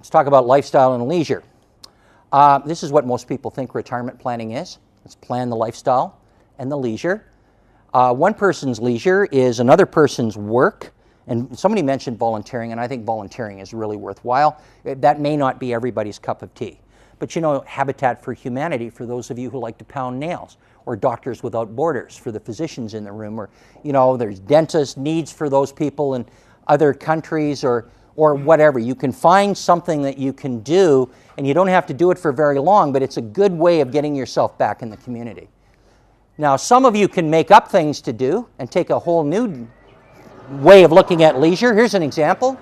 Let's talk about lifestyle and leisure. This is what most people think retirement planning is. Let's plan the lifestyle and the leisure. One person's leisure is another person's work. And somebody mentioned volunteering, and I think volunteering is really worthwhile. That may not be everybody's cup of tea. But you know, Habitat for Humanity, for those of you who like to pound nails, or Doctors Without Borders for the physicians in the room, or you know, there's dentist needs for those people in other countries, or whatever. You can find something that you can do, and you don't have to do it for very long, but it's a good way of getting yourself back in the community. Now, some of you can make up things to do and take a whole new way of looking at leisure. Here's an example.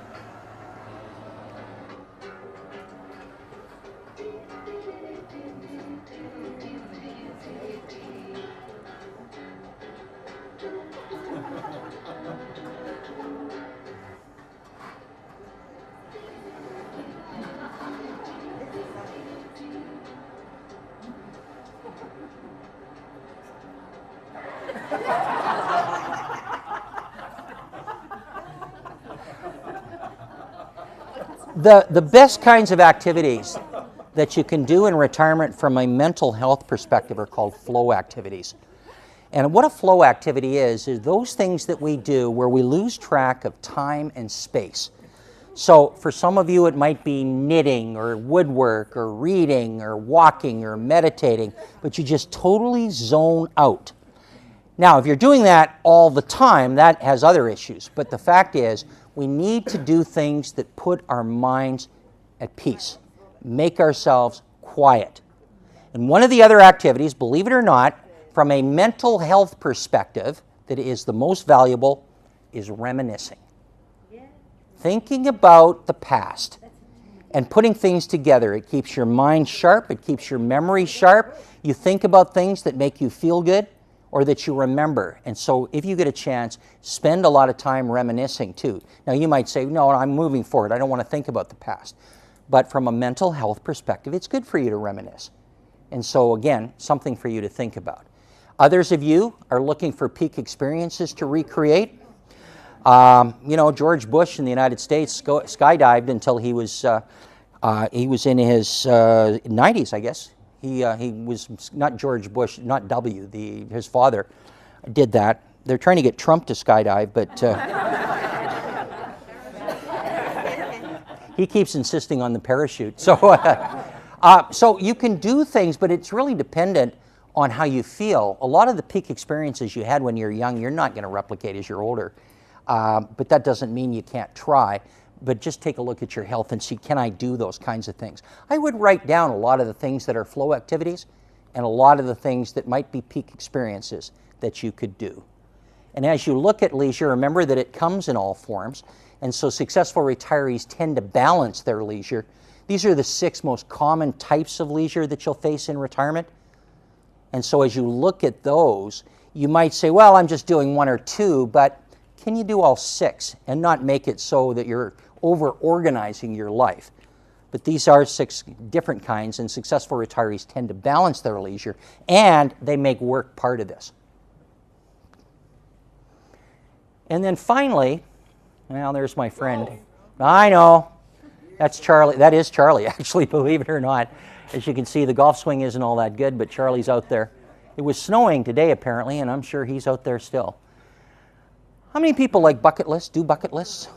The best kinds of activities that you can do in retirement from a mental health perspective are called flow activities. And what a flow activity is those things that we do where we lose track of time and space. So for some of you it might be knitting or woodwork or reading or walking or meditating, but you just totally zone out. Now, if you're doing that all the time, that has other issues. But the fact is, we need to do things that put our minds at peace, make ourselves quiet. And one of the other activities, believe it or not, from a mental health perspective, that is the most valuable, is reminiscing. Thinking about the past and putting things together. It keeps your mind sharp, it keeps your memory sharp. You think about things that make you feel good, or that you remember. And so if you get a chance, spend a lot of time reminiscing too. Now you might say, no, I'm moving forward. I don't want to think about the past. But from a mental health perspective, it's good for you to reminisce. And so again, something for you to think about. Others of you are looking for peak experiences to recreate. You know, George Bush in the United States skydived until he was in his 90s, I guess. He was not George Bush, not W. His father did that. They're trying to get Trump to skydive, but he keeps insisting on the parachute. So you can do things, but it's really dependent on how you feel. A lot of the peak experiences you had when you're young, you're not going to replicate as you're older. But that doesn't mean you can't try. But just take a look at your health and see, can I do those kinds of things? I would write down a lot of the things that are flow activities and a lot of the things that might be peak experiences that you could do. And as you look at leisure, remember that it comes in all forms. And so successful retirees tend to balance their leisure. These are the 6 most common types of leisure that you'll face in retirement. And so as you look at those, you might say, well, I'm just doing 1 or 2, but can you do all 6 and not make it so that you're over-organizing your life? But these are 6 different kinds, and successful retirees tend to balance their leisure, and they make work part of this. And then finally, well, there's my friend. I know, that's Charlie. That is Charlie, actually, believe it or not. As you can see, the golf swing isn't all that good, but Charlie's out there. It was snowing today, apparently, and I'm sure he's out there still. How many people like bucket lists, do bucket lists?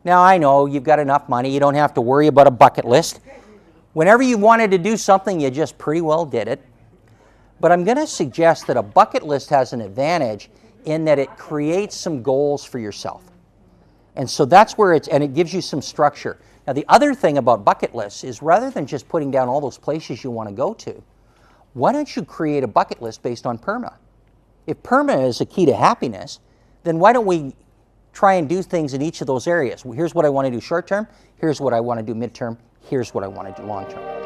Now, I know you've got enough money. You don't have to worry about a bucket list. Whenever you wanted to do something, you just pretty well did it. But I'm going to suggest that a bucket list has an advantage in that it creates some goals for yourself. And so that's where and it gives you some structure. Now, the other thing about bucket lists is rather than just putting down all those places you want to go to, why don't you create a bucket list based on PERMA? If PERMA is a key to happiness, then why don't we try and do things in each of those areas? Here's what I want to do short term, here's what I want to do midterm, here's what I want to do long term.